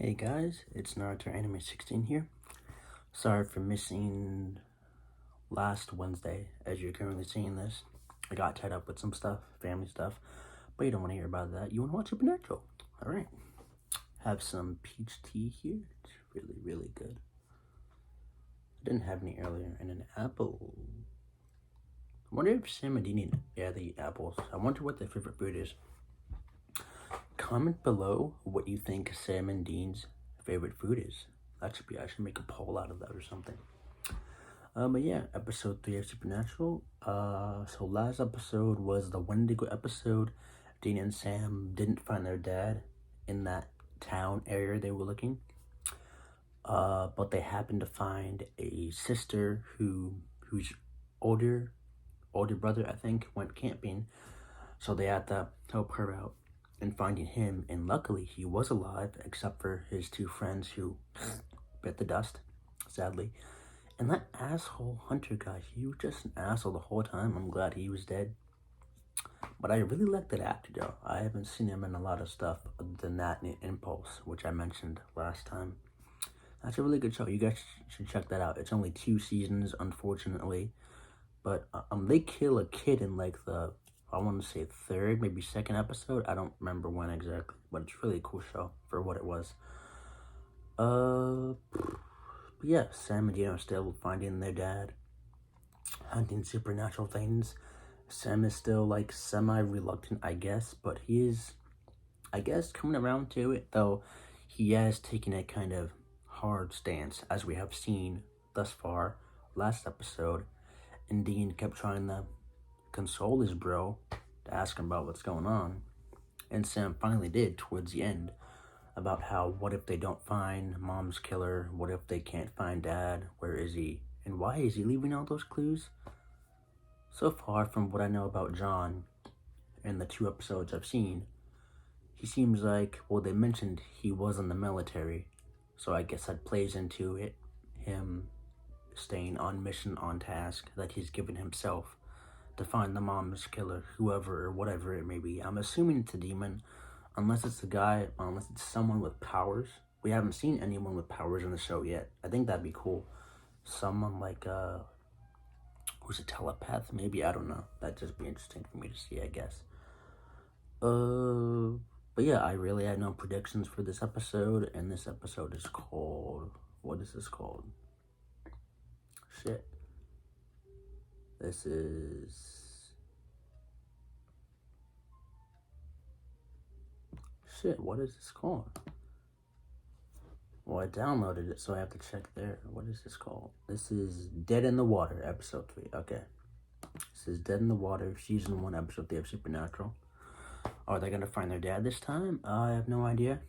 Hey guys, it's Naruto Anime 16 here. Sorry for missing last Wednesday as you're currently seeing this. I got tied up with some stuff, family stuff, but you don't want to hear about that. You want to watch Supernatural. Alright. Have some peach tea here. It's really, really good. I didn't have any earlier. And an apple. I wonder if Sam and Dean they eat apples. I wonder what their favorite food is. Comment below what you think Sam and Dean's favorite food is. I should make a poll out of that or something. But yeah, episode 3 of Supernatural. So last episode was the Wendigo episode. Dean and Sam didn't find their dad in that town area they were looking. But they happened to find a sister whose older brother, I think, went camping. So they had to help her out in finding him, and luckily he was alive, except for his two friends who bit the dust, sadly. And that asshole Hunter guy, he was just an asshole the whole time. I'm glad he was dead. But I really like that actor, though. I haven't seen him in a lot of stuff other than that in Impulse, which I mentioned last time. That's a really good show. You guys should check that out. It's only 2 seasons, unfortunately. But they kill a kid in like the, I want to say 3rd, maybe 2nd episode. I don't remember when exactly, but it's really a cool show for what it was. But yeah, Sam and Dean are still finding their dad, hunting supernatural things. Sam is still like semi-reluctant, I guess, but he is, I guess, coming around to it, though he has taken a kind of hard stance, as we have seen thus far last episode. And Dean kept trying to console his bro to ask him about what's going on, and Sam finally did towards the end, about how what if they don't find mom's killer, what if they can't find dad, where is he, and why is he leaving all those clues? So far from what I know about John in the 2 episodes I've seen, he seems like, well, they mentioned he was in the military, so I guess that plays into it, him staying on mission, on task that he's given himself to find the mom's killer, whoever or whatever it may be. I'm assuming it's a demon, unless it's a guy, unless it's someone with powers. We haven't seen anyone with powers in the show yet. I think that'd be cool. Someone like, who's a telepath, maybe, I don't know. That'd just be interesting for me to see, I guess. But yeah, I really had no predictions for this episode, and this episode is called, what is this called? Shit. This is... Shit, what is this called? Well, I downloaded it, so I have to check there. What is this called? This is Dead in the Water, episode 3. Okay. This is Dead in the Water, season 1, episode 3 of Supernatural. Are they gonna find their dad this time? I have no idea.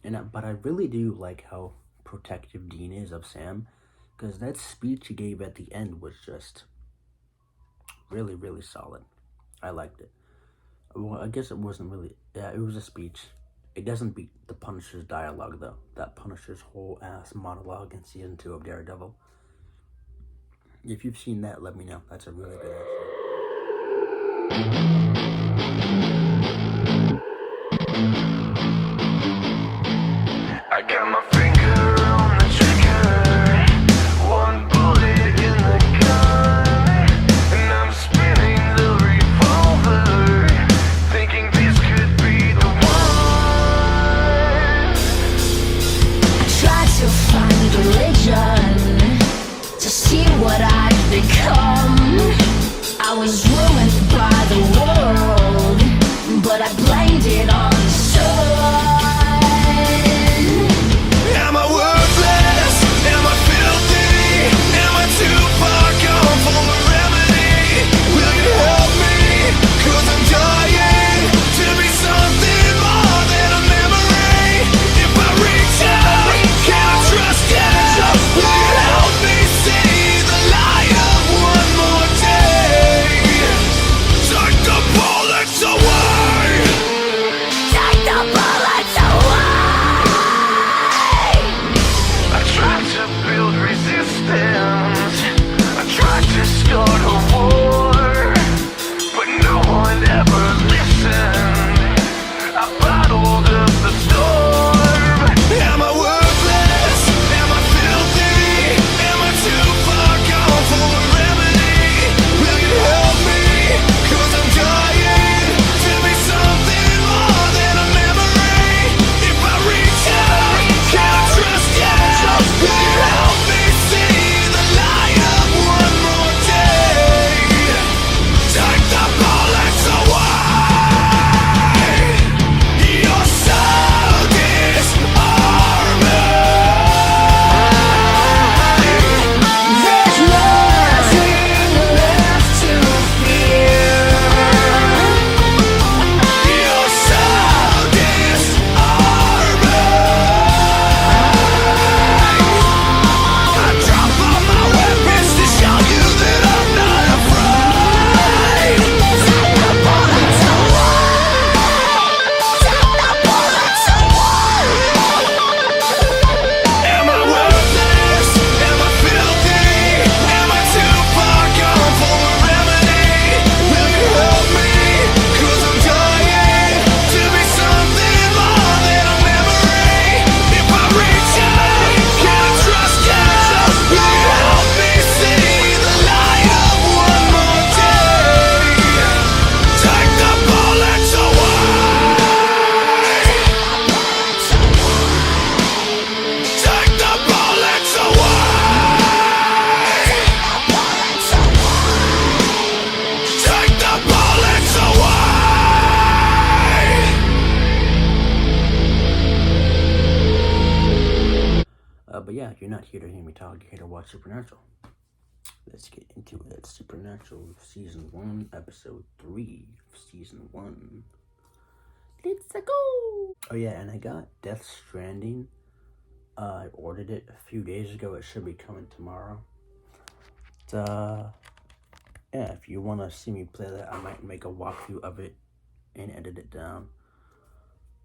But I really do like how protective Dean is of Sam, because that speech he gave at the end was just really, really solid. I liked it. Well, I guess it wasn't really, yeah, it was a speech. It doesn't beat the Punisher's dialogue, though. That Punisher's whole ass monologue in season 2 of Daredevil. If you've seen that, let me know. That's a really good episode. I got my finger on the trigger, one bullet in the gun, and I'm spinning the revolver, thinking this could be the one. Try to find religion, to see what I've become. I was ruined by the war. You're not here to hear me talk, you're here to watch Supernatural. Let's get into it. Supernatural Season 1, Episode 3 of Season 1. Let's go! Oh yeah, and I got Death Stranding. I ordered it a few days ago. It should be coming tomorrow. Yeah, if you want to see me play that, I might make a walkthrough of it and edit it down.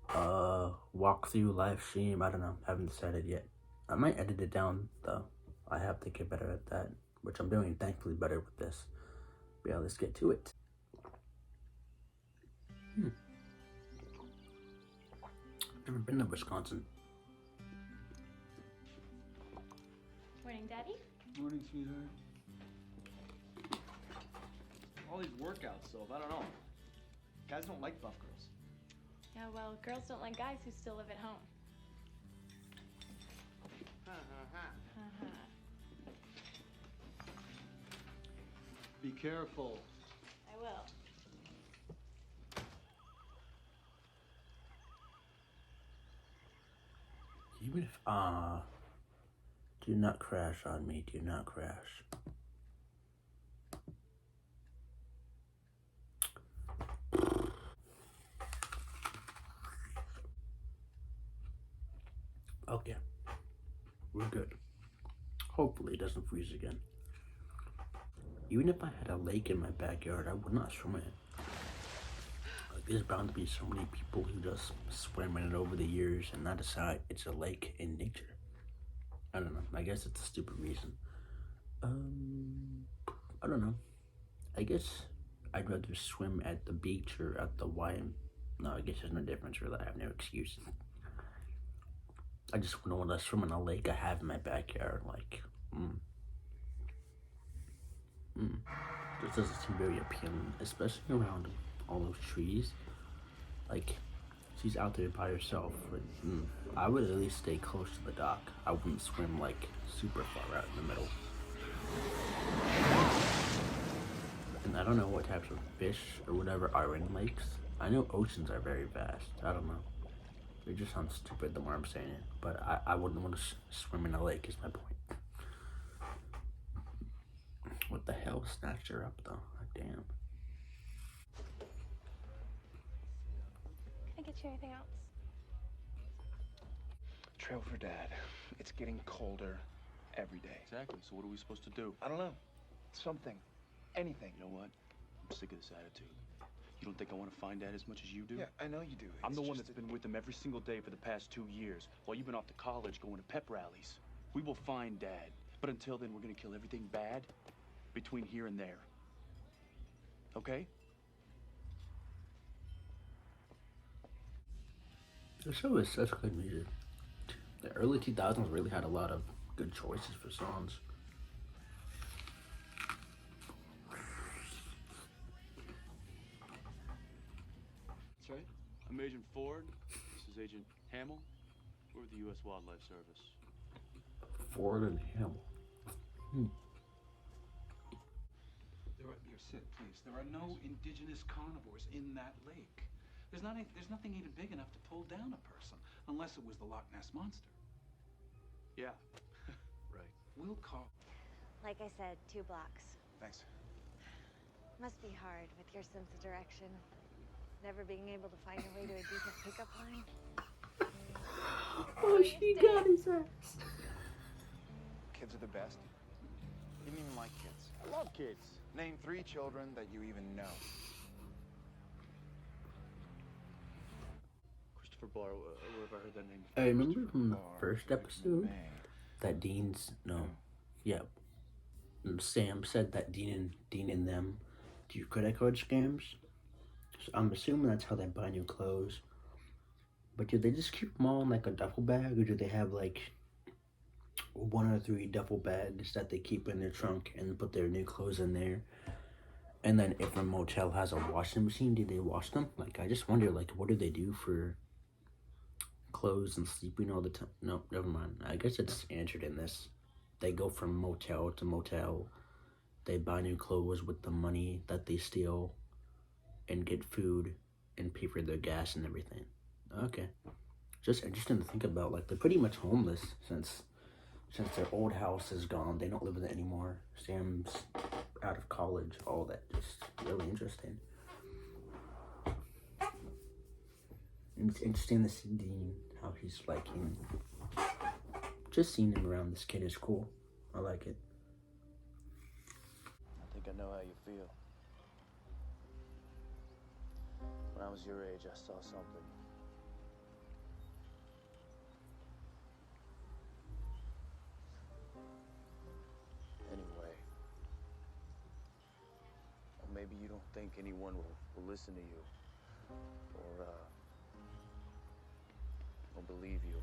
Walkthrough, live stream, I don't know. Haven't decided yet. I might edit it down, though. I have to get better at that, which I'm doing, thankfully, better with this. But yeah, let's get to it. Never been to Wisconsin. Morning, Daddy. Morning, sweetheart. All these workouts, so I don't know. Guys don't like buff girls. Yeah, well, girls don't like guys who still live at home. Be careful. I will. Even if, do not crash on me, do not crash. Okay, we're good. Hopefully it doesn't freeze again. Even if I had a lake in my backyard, I would not swim in it. Like, there's bound to be so many people who just swim in it over the years and not decide it's a lake in nature. I don't know. I guess it's a stupid reason. I don't know. I guess I'd rather swim at the beach or at the YM. No, I guess there's no difference really. I have no excuse. I just wouldn't want to swim in a lake I have in my backyard. Like, This doesn't seem very appealing, especially around all those trees. Like, she's out there by herself. But, I would at least stay close to the dock. I wouldn't swim like super far out in the middle. And I don't know what types of fish or whatever are in lakes. I know oceans are very vast. I don't know. It just sounds stupid the more I'm saying it. But I wouldn't want to swim in a lake is my point. What the hell snatched her up though? Like, damn. Can I get you anything else? Trail for Dad. It's getting colder every day. Exactly. So what are we supposed to do? I don't know. Something. Anything. You know what? I'm sick of this attitude. You don't think I want to find Dad as much as you do? Yeah, I know you do. I'm the It's one just that's been with him every single day for the past 2 years, while you've been off to college going to pep rallies. We will find Dad. But until then, we're going to kill everything bad between here and there. Okay? The show is such good music. The early 2000s really had a lot of good choices for songs. That's right. I'm Agent Ford. This is Agent Hamill. We're with the U.S. Wildlife Service. Ford and Hamill. Sit, please. There are no indigenous carnivores in that lake. There's nothing even big enough to pull down a person, unless it was the Loch Ness Monster. Yeah. Right. We'll call... Like I said, 2 blocks. Thanks. Must be hard with your sense of direction. Never being able to find your way to a decent pickup line. Oh, she got his ass. Kids are the best. You didn't even like kids. I love kids. Name 3 children that you even know. Christopher Barr, where have I heard that name? I remember from the Barr, first episode that Sam said that Dean and them do credit card scams. So I'm assuming that's how they buy new clothes. But do they just keep them all in like a duffel bag, or do they have like 1 or 3 duffel bags that they keep in their trunk and put their new clothes in there? And then if a motel has a washing machine, do they wash them? Like, I just wonder, like, what do they do for clothes and sleeping all the time? No, never mind. I guess it's answered in this. They go from motel to motel. They buy new clothes with the money that they steal and get food and pay for their gas and everything. Okay. Just interesting to think about. Like, they're pretty much homeless since since their old house is gone, they don't live in it anymore. Sam's out of college, all that, just really interesting. And it's interesting to see Dean, how he's liking, just seeing him around this kid is cool. I like it. I think I know how you feel. When I was your age, I saw something. Anyway. Or maybe you don't think anyone will listen to you. Or believe you.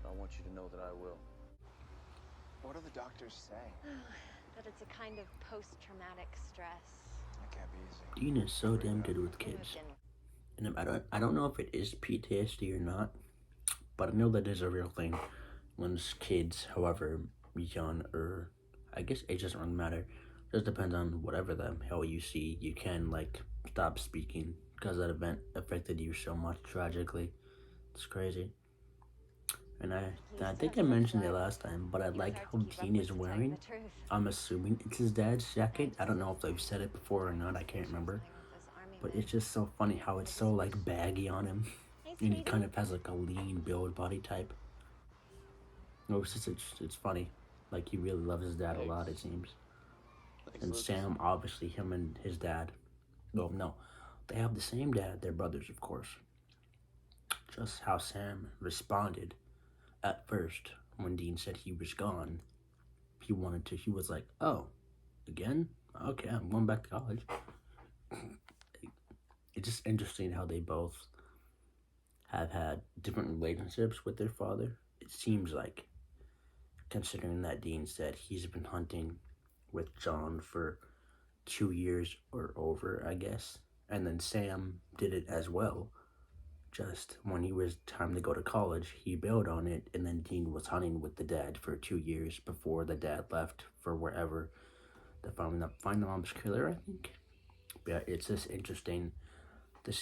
But I want you to know that I will. What do the doctors say? That it's a kind of post-traumatic stress. That can't be easy. Dean is so damn good with kids. And I don't know if it is PTSD or not, but I know that is a real thing. When kids, however young, or I guess age doesn't really matter. It just depends on whatever the hell you see. You can like stop speaking because that event affected you so much tragically. It's crazy. And I think I mentioned it last time, but I like how Dean is wearing. I'm assuming it's his dad's jacket. I don't know if they've said it before or not. I can't remember. But it's just so funny how it's so like baggy on him. And he kind of has like a lean build body type. No, it's funny. Like he really loves his dad a lot, it seems. And Sam, obviously, him and his dad. Well, no, they have the same dad. They're brothers, of course. Just how Sam responded at first when Dean said he was gone. He was like, oh, again? Okay, I'm going back to college. It's just interesting how they both have had different relationships with their father. It seems like, considering that Dean said he's been hunting with John for 2 years or over, I guess. And then Sam did it as well. Just when he was time to go to college, he bailed on it, and then Dean was hunting with the dad for 2 years before the dad left for wherever to find the mom's killer, I think. But yeah, it's just interesting to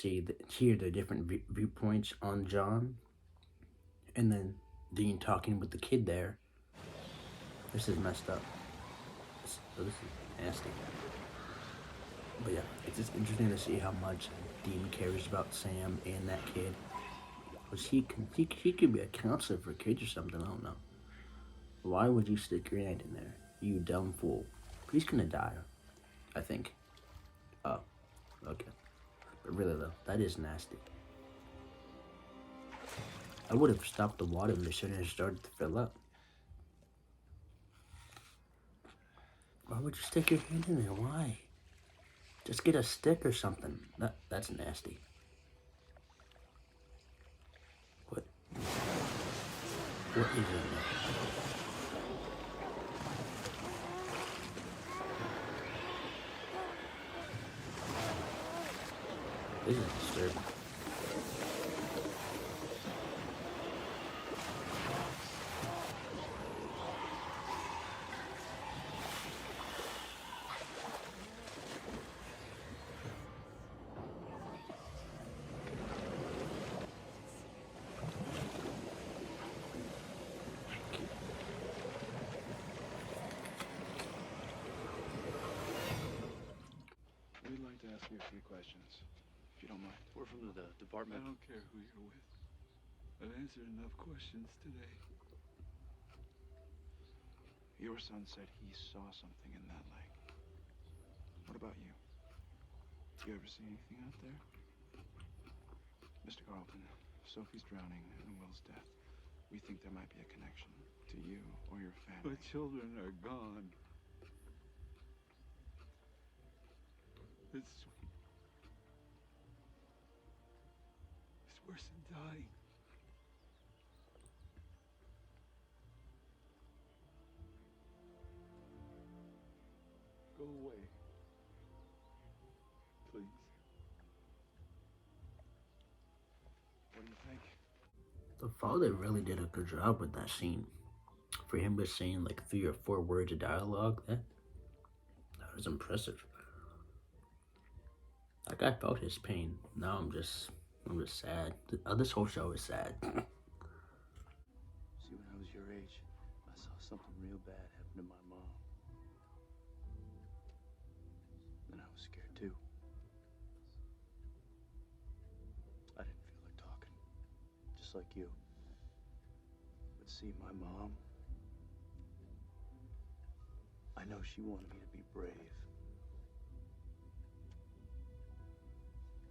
hear the different viewpoints on John, and then Dean talking with the kid there. This is messed up. This is nasty. But yeah, it's just interesting to see how much Dean cares about Sam and that kid. Because he could be a counselor for kids or something, I don't know. Why would you stick your hand in there? You dumb fool. He's gonna die, I think. Oh, okay. But really though, that is nasty. I would have stopped the water as soon as it started to fill up. Why would you stick your hand in there? Why? Just get a stick or something. That's nasty. What? What is in there? This is disturbing. We'd like to ask you a few questions, if you don't mind. We're from the I department. don't care who you're with. I've answered enough questions today. Your son said he saw something in that lake. What about you? Do you ever see anything out there? Mr. Carlton, Sophie's drowning and Will's death. We think there might be a connection to you or your family. My children are gone. It's worse than dying. Go away. Please. What do you think? The father really did a good job with that scene. For him to saying like 3 or 4 words of dialogue, that was impressive. Like I felt his pain. Now I'm just sad. This whole show is sad. See, when I was your age, I something real bad happened to my mom. And I was scared too. I didn't feel like talking, just like you. But see, my mom, I know she wanted me to be brave.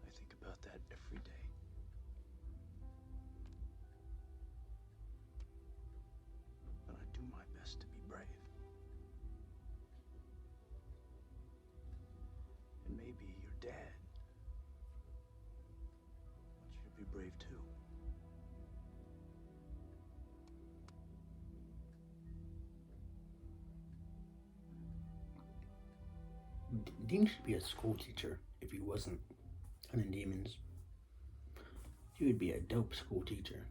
I think about that every day. And I do my best to be brave. And maybe your dad wants you to be brave too. Dean should be a school teacher if he wasn't hunting demons. He would be a dope school teacher.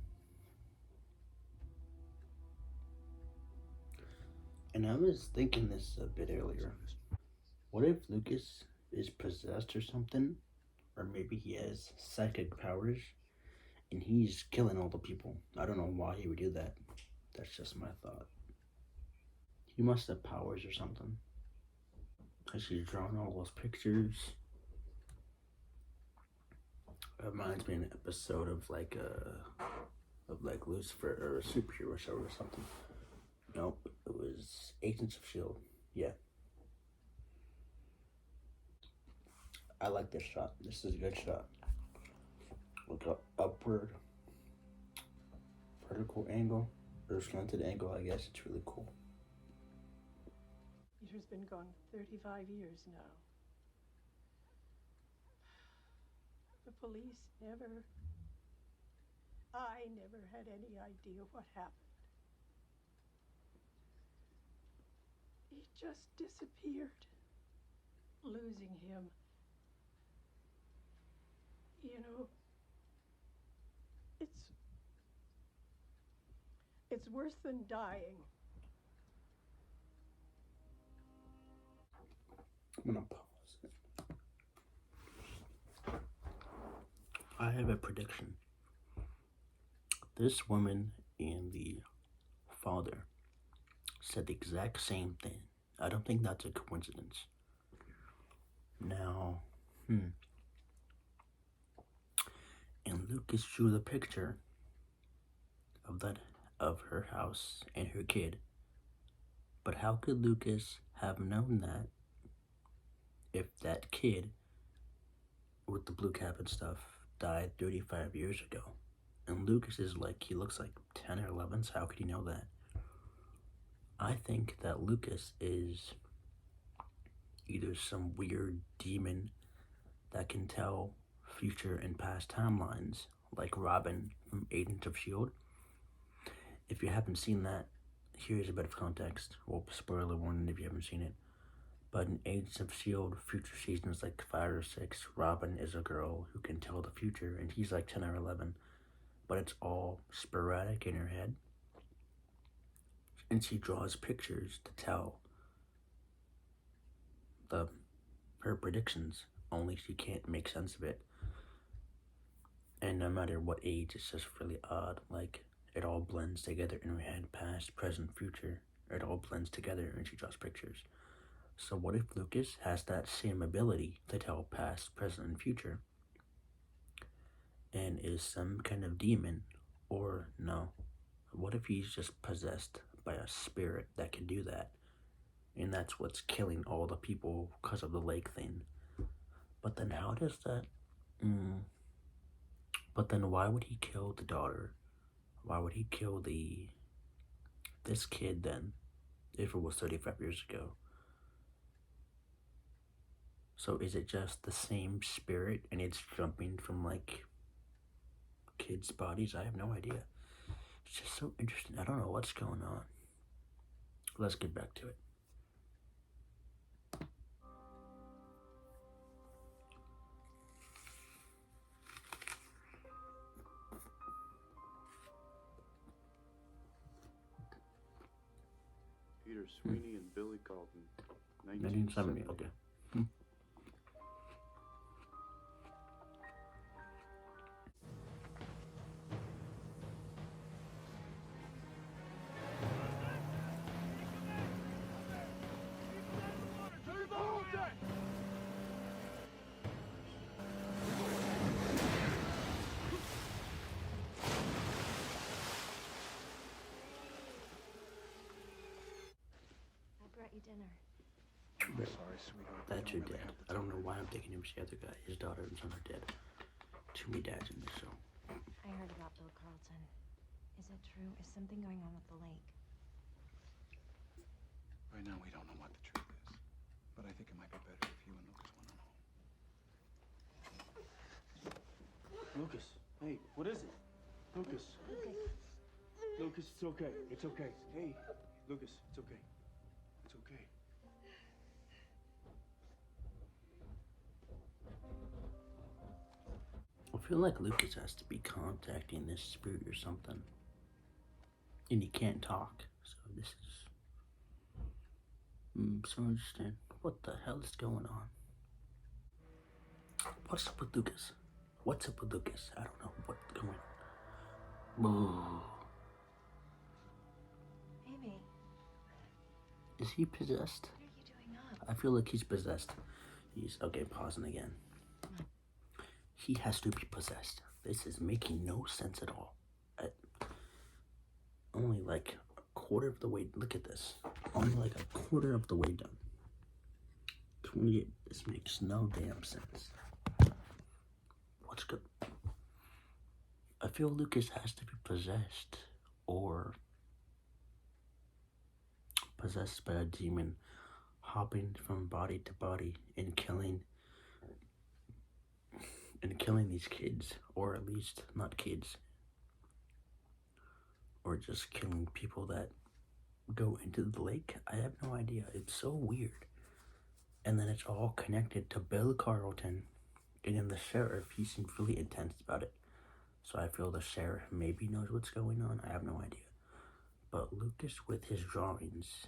And I was thinking this a bit earlier. What if Lucas is possessed or something? Or maybe he has psychic powers and he's killing all the people. I don't know why he would do that. That's just my thought. He must have powers or something. Because he's drawn all those pictures. It reminds me of an episode of like Lucifer or a superhero show or something. Nope, it was Agents of S.H.I.E.L.D. Yeah. I like this shot. This is a good shot. Look up, upward, vertical angle, or slanted angle, I guess. It's really cool. Peter's been gone 35 years now. The police I never had any idea what happened. He just disappeared. Losing him, you know, it's worse than dying. I'm gonna pause it. I have a prediction. This woman and the father said the exact same thing. I don't think that's a coincidence. Now, and Lucas drew the picture of her house and her kid. But how could Lucas have known that if that kid with the blue cap and stuff died 35 years ago? And Lucas is like, he looks like 10 or 11, so how could he know that? I think that Lucas is either some weird demon that can tell future and past timelines, like Robin from Agents of S.H.I.E.L.D. If you haven't seen that, here's a bit of context. Well, spoiler warning if you haven't seen it. But in Agents of S.H.I.E.L.D., future seasons like 5 or 6, Robin is a girl who can tell the future, and he's like 10 or 11. But it's all sporadic in her head. And she draws pictures to tell her predictions, only she can't make sense of it. And no matter what age, it's just really odd. Like, it all blends together in her head, past, present, future. It all blends together and she draws pictures. So what if Lucas has that same ability to tell past, present, and future? And is some kind of demon? Or no? What if he's just possessed by a spirit that can do that? And that's what's killing all the people because of the lake thing. But then how does that... But then why would he kill the daughter? Why would he kill this kid then, if it was 35 years ago? So is it just the same spirit and it's jumping from like kids' bodies? I have no idea. It's just so interesting. I don't know what's going on. Let's get back to it. Peter Sweeney and Billy Carlton. 1970, okay. brought you dinner. I'm sorry, sweetheart. but That's we your don't really dad. have the I don't know time. why I'm thinking him as the other guy. His daughter and son are dead. Too many dads in this show. I heard about Bill Carlton. Is it true? Is something going on with the lake? Right now, we don't know what the truth is. But I think it might be better if you and Lucas went on home. Lucas, hey, what is it? Lucas. Lucas, it's okay. It's okay. Hey, Lucas, it's okay. It's okay. I feel like Lucas has to be contacting this spirit or something. And he can't talk. So this is so interesting. What the hell is going on? What's up with Lucas? What's up with Lucas? I don't know what's going on. Boo. Amy, Is he possessed? what are you doing up? I feel like he's possessed. He's okay, pausing again. He has to be possessed. This is making no sense at all. Only like a quarter of the way. Look at this. Only like a quarter of the way done. 28. This makes no damn sense. What's good? I feel Lucas has to be possessed or possessed by a demon, hopping from body to body and killing these kids, or at least not kids, or just killing people that go into the lake. I have no idea. It's so weird. And then it's all connected to Bill Carlton, and then the sheriff, he seems really intense about it. So I feel the sheriff maybe knows what's going on. I have no idea. But Lucas with his drawings,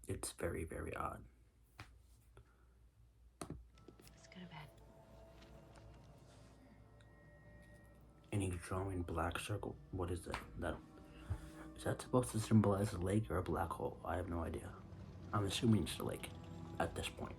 it's very, very odd. Let's go to bed. And he's drawing black circle. What is that? Is that supposed to symbolize a lake or a black hole? I have no idea. I'm assuming it's a lake at this point.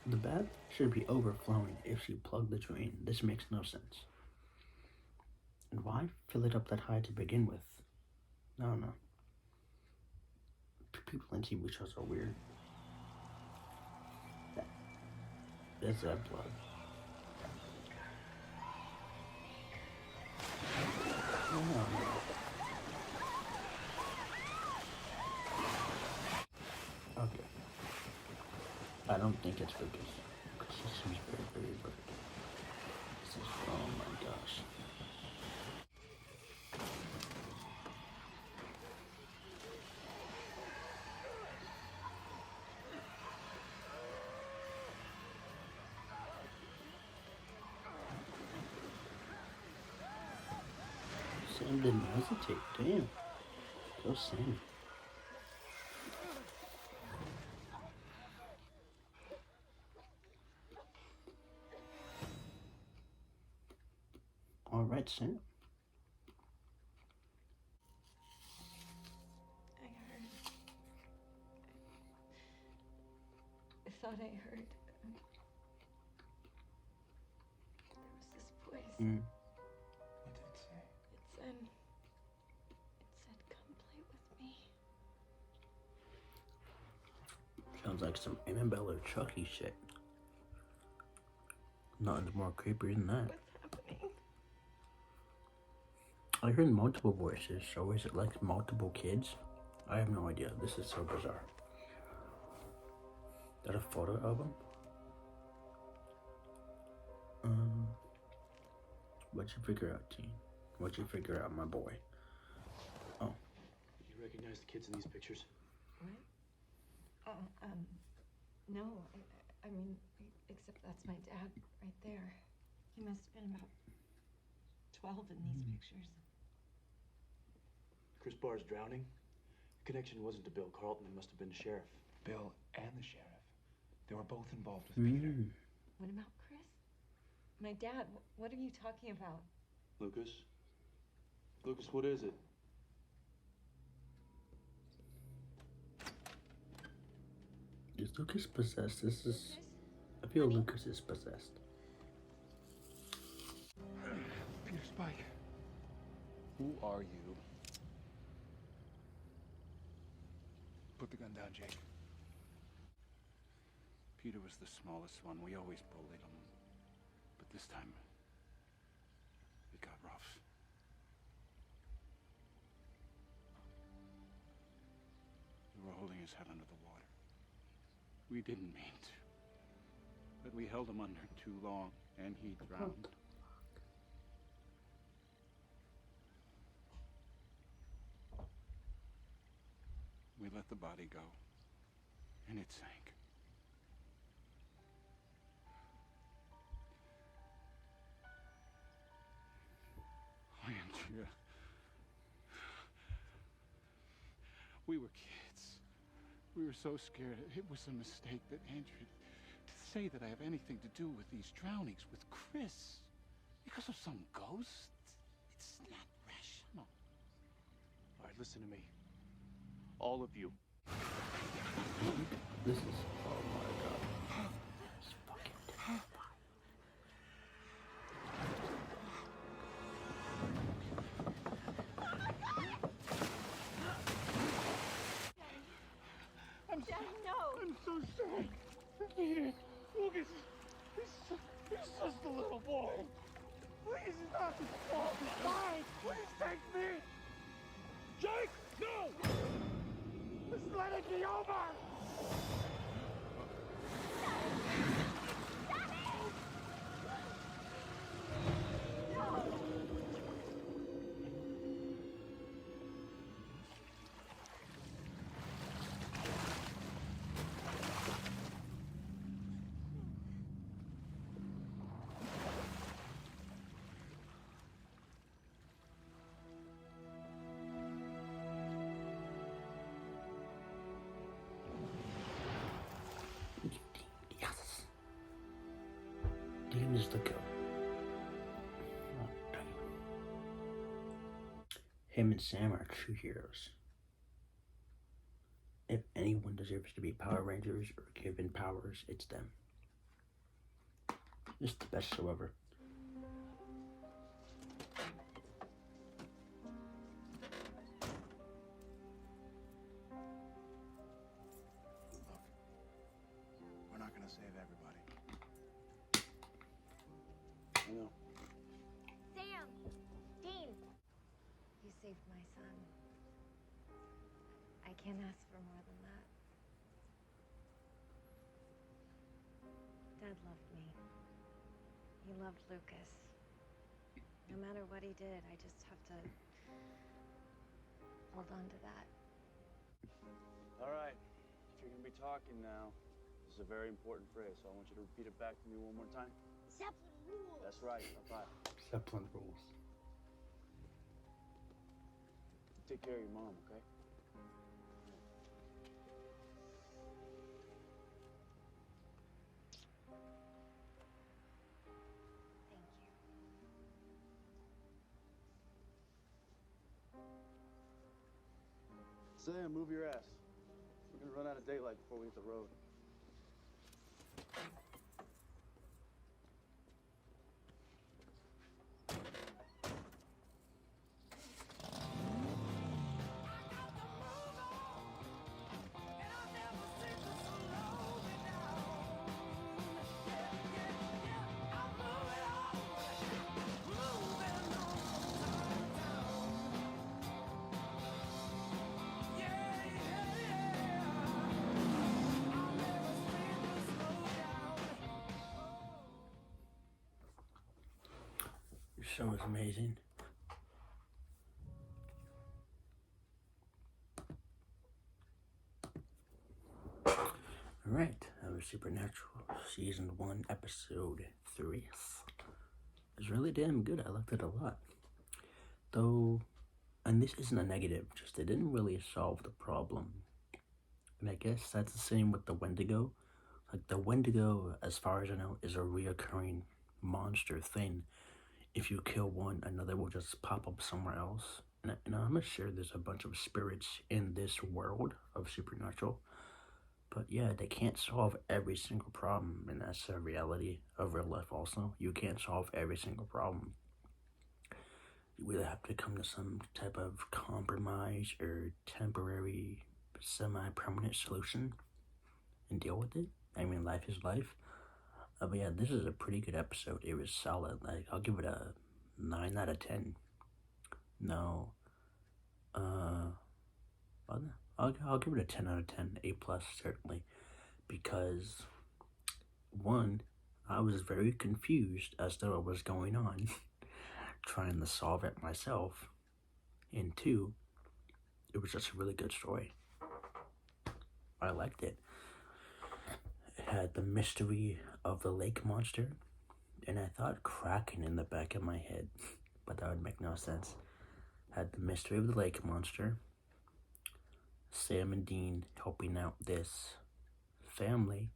The bath should be overflowing if you plug the drain. This makes no sense. And why fill it up that high to begin with? I don't know. People in TV shows are weird. There's that blood. No. Okay. I don't think it's Lucas. Because he seems very, very bright. This is, oh my gosh. Sam didn't hesitate. Damn. Go Sam. All right, Sam. I heard. I thought I heard. There was this voice. Mm. What did it say? It said, "Come play with me." Sounds like some Annabelle or Chucky shit. Nothing's more creepy than that. What's happening? I heard multiple voices, so is it like multiple kids? I have no idea. This is so bizarre. Is that a photo album? What'd you figure out, teen? What'd you figure out, my boy? Oh. You recognize the kids in these pictures? What? No. I mean, except that's my dad right there. He must have been about 12 in these pictures. Chris Barr's drowning? The connection wasn't to Bill Carlton. It must have been the sheriff. Bill and the sheriff. They were both involved with Peter. What about Chris? My dad. What are you talking about? Lucas? Lucas, what is it? Is Lucas possessed? This is. I feel Lucas is possessed. Peter Spike. Who are you? Put the gun down, Jake. Peter was the smallest one. We always bullied him. But this time, it got rough. We were holding his head under the water. We didn't mean to. But we held him under too long, and he drowned. We let the body go, and it sank. Andrea. We were kids. We were so scared. It was a mistake that Andrea... To say that I have anything to do with these drownings with Chris because of some ghost, it's not rational. All right, listen to me. All of you. This is. Oh my god. It's fucking terrifying. Daddy, no! I'm so sorry. Peter, Lucas, he's just a little boy. Please, it's not his fault. He's fine. Please take me. Jake, no! Just let it be over. Yes. Dean is the go. Oh, damn. Him and Sam are true heroes. If anyone deserves to be Power Rangers or given powers, it's them. It's the best show ever. We're not gonna save everybody. I know. Sam! Dean! You saved my son. I can't ask for more than that. Dad loved me. He loved Lucas. No matter what he did, I just have to hold on to that. All right. If you're gonna be talking now, this is a very important phrase, so I want you to repeat it back to me one more time. Zeppelin rules! That's right. High five. Zeppelin rules. Take care of your mom, okay? Thank you. Sam, move your ass. We're gonna run out of daylight before we hit the road. Your show is amazing. Alright, that was Supernatural Season 1, Episode 3. It was really damn good. I liked it a lot. Though, and this isn't a negative, just it didn't really solve the problem. And I guess that's the same with the Wendigo. Like, the Wendigo, as far as I know, is a reoccurring monster thing. If you kill one, another will just pop up somewhere else. And I'm sure there's a bunch of spirits in this world of Supernatural. But yeah, they can't solve every single problem, and that's a reality of real life also. You can't solve every single problem. You either have to come to some type of compromise or temporary, semi-permanent solution and deal with it. I mean, life is life. But yeah, this is a pretty good episode. It was solid. Like, I'll give it a 9 out of 10. No, I'll give it a 10 out of 10, A plus certainly, because one, I was very confused as to what was going on, trying to solve it myself, and two, it was just a really good story. I liked it. It had the mystery of the lake monster, and I thought Kraken in the back of my head, but that would make no sense. Had the mystery of the lake monster, Sam and Dean helping out this family,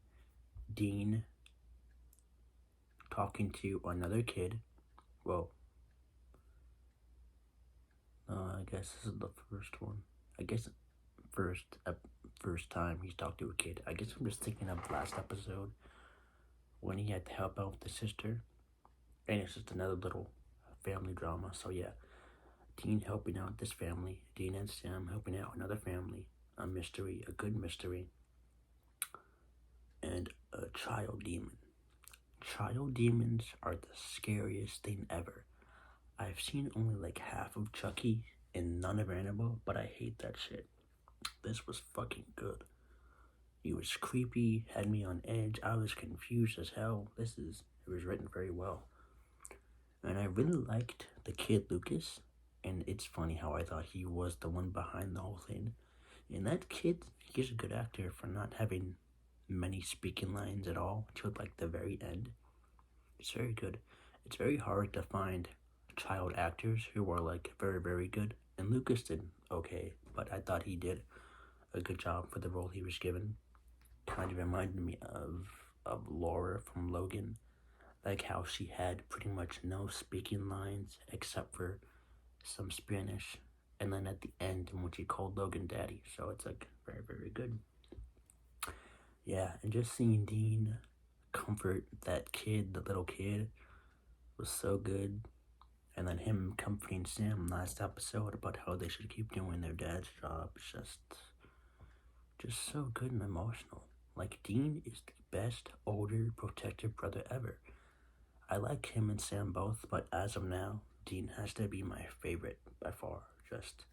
Dean talking to another kid. Well, I guess this is the first one. I guess first time he's talked to a kid. I guess I'm just thinking of the last episode when he had to help out with the sister, and it's just another little family drama. So yeah, Dean helping out this family, Dean and Sam helping out another family, a mystery, a good mystery, and a child demon. Child demons are the scariest thing ever. I've seen only like half of Chucky and none of Annabelle, but I hate that shit. This was fucking good. It was creepy, had me on edge. I was confused as hell. It was written very well. And I really liked the kid Lucas. And it's funny how I thought he was the one behind the whole thing. And that kid, he's a good actor for not having many speaking lines at all till like the very end. It's very good. It's very hard to find child actors who are like very, very good. And Lucas did okay, but I thought he did a good job for the role he was given. Kind of reminded me of Laura from Logan, like how she had pretty much no speaking lines except for some Spanish, and then at the end when she called Logan daddy. So it's like very, very good. Yeah, and just seeing Dean comfort that kid, the little kid, was so good. And then him comforting Sam last episode about how they should keep doing their dad's job, just so good and emotional. Like, Dean is the best older protective brother ever. I like him and Sam both, but as of now, Dean has to be my favorite by far. Just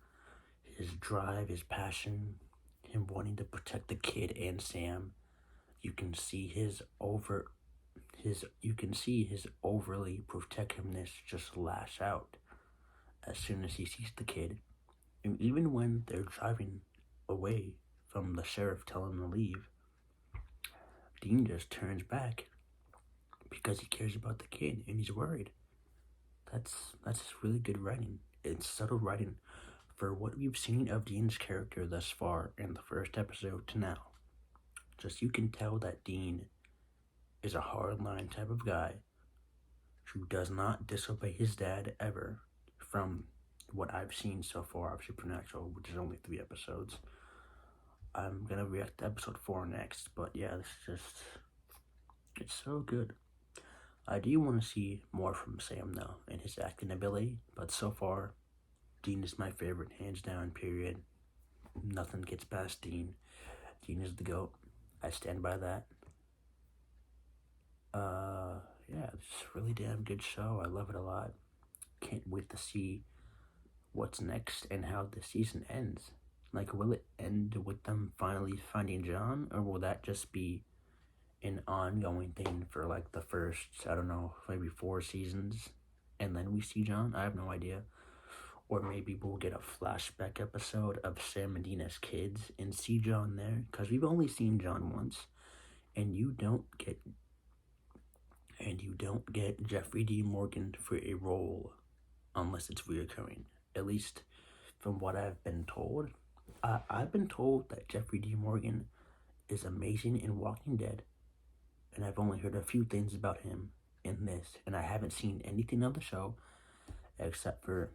his drive, his passion, him wanting to protect the kid and Sam. You can see his overly protectiveness just lash out as soon as he sees the kid. And even when they're driving away from the sheriff telling them to leave, Dean just turns back because he cares about the kid and he's worried. That's really good writing. It's subtle writing for what we've seen of Dean's character thus far in the first episode to now. Just you can tell that Dean is a hardline type of guy who does not disobey his dad ever, from what I've seen so far of Supernatural, which is only 3 episodes. I'm gonna react to episode 4 next, but yeah, it's so good. I do want to see more from Sam though, and his acting ability, but so far, Dean is my favorite, hands down, period. Nothing gets past Dean. Dean is the GOAT. I stand by that. Yeah, it's a really damn good show. I love it a lot. Can't wait to see what's next and how the season ends. Like, will it end with them finally finding John, or will that just be an ongoing thing for like the first, I don't know, maybe 4 seasons, and then we see John? I have no idea. Or maybe we'll get a flashback episode of Sam and Dean as kids and see John there, because we've only seen John once, and you don't get Jeffrey D. Morgan for a role unless it's reoccurring. At least from what I've been told. I've been told that Jeffrey D. Morgan is amazing in Walking Dead, and I've only heard a few things about him in this, and I haven't seen anything of the show except for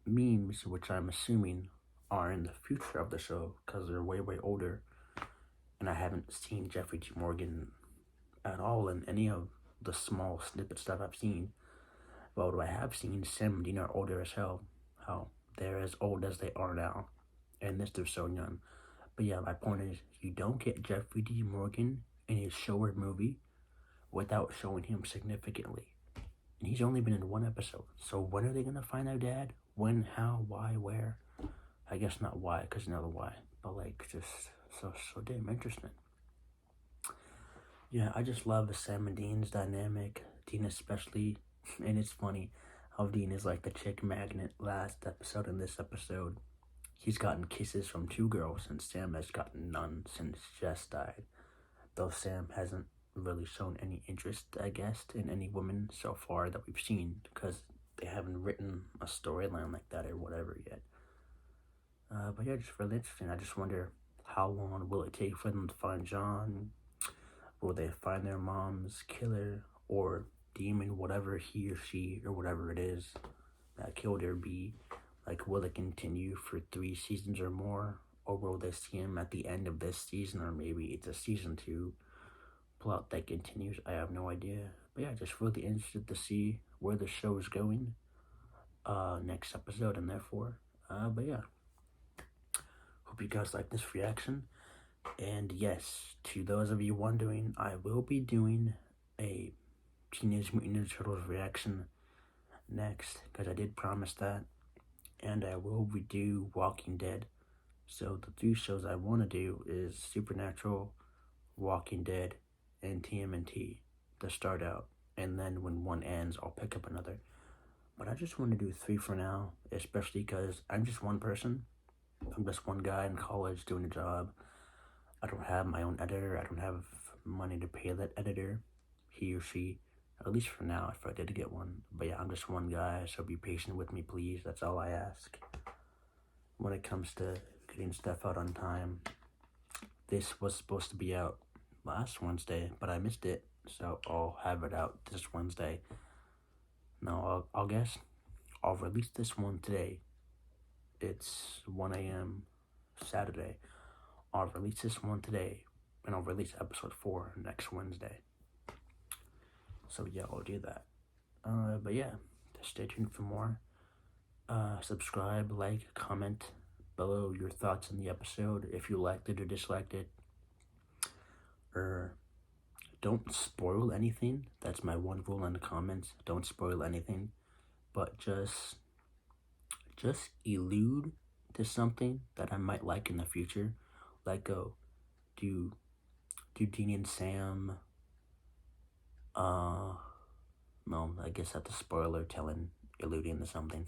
memes, which I'm assuming are in the future of the show because they're way, way older. and I haven't seen Jeffrey T. Morgan at all in any of the small snippet stuff I've seen. Well, what I have seen, Sam and Dean are older as hell. How they're as old as they are now, and this they're so young. But yeah, my point is, you don't get Jeffrey D. Morgan in a show or movie without showing him significantly. And he's only been in one episode. So when are they gonna find out Dad? When, how, why, where? I guess not why, because you know the why. But like, just so damn interesting. Yeah, I just love Sam and Dean's dynamic. Dean especially, and it's funny how Dean is like the chick magnet last episode and this episode. He's gotten kisses from 2 girls, and Sam has gotten none since Jess died. Though Sam hasn't really shown any interest, I guess, in any woman so far that we've seen, because they haven't written a storyline like that or whatever yet. But yeah, just really interesting. I just wonder, how long will it take for them to find John? Will they find their mom's killer or demon, whatever he or she or whatever it is that killed her be? Like, will it continue for 3 seasons or more? Or will they see him at the end of this season, or maybe it's a season 2 plot that continues? I have no idea. But yeah, just really interested to see where the show is going next episode, and therefore, but yeah. Hope you guys like this reaction. And yes, to those of you wondering, I will be doing a Teenage Mutant Ninja Turtles reaction next, because I did promise that. And I will redo Walking Dead. So the 3 shows I want to do is Supernatural, Walking Dead, and TMNT to start out. And then when one ends, I'll pick up another. But I just want to do 3 for now, especially because I'm just one person. I'm just one guy in college doing a job. I don't have my own editor. I don't have money to pay that editor, he or she, at least for now, if I did get one. But yeah, I'm just one guy, so be patient with me, please. That's all I ask. When it comes to getting stuff out on time, this was supposed to be out last Wednesday, but I missed it, so I'll have it out this Wednesday. No, I'll guess I'll release this one today. It's 1 a.m. Saturday. I'll release this one today, and I'll release episode 4 next Wednesday. So yeah, I'll do that. But yeah, stay tuned for more. Subscribe, like, comment below your thoughts on the episode, if you liked it or disliked it. Or don't spoil anything. That's my one rule in the comments. Don't spoil anything, but just allude to something that I might like in the future. Like, do Dean and Sam, no, I guess that's a spoiler, alluding to something.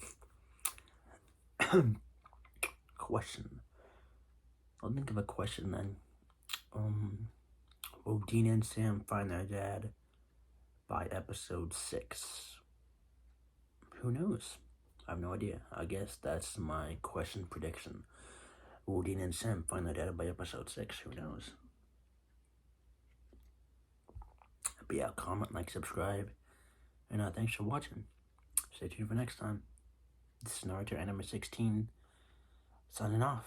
Question. I'll think of a question then. Will Dean and Sam find their dad by episode 6? Who knows? I have no idea. I guess that's my question prediction. Will Dean and Sam find their dad by episode 6? Who knows? But yeah, comment, like, subscribe. And thanks for watching. Stay tuned for next time. This is Naruto Anime 16, signing off.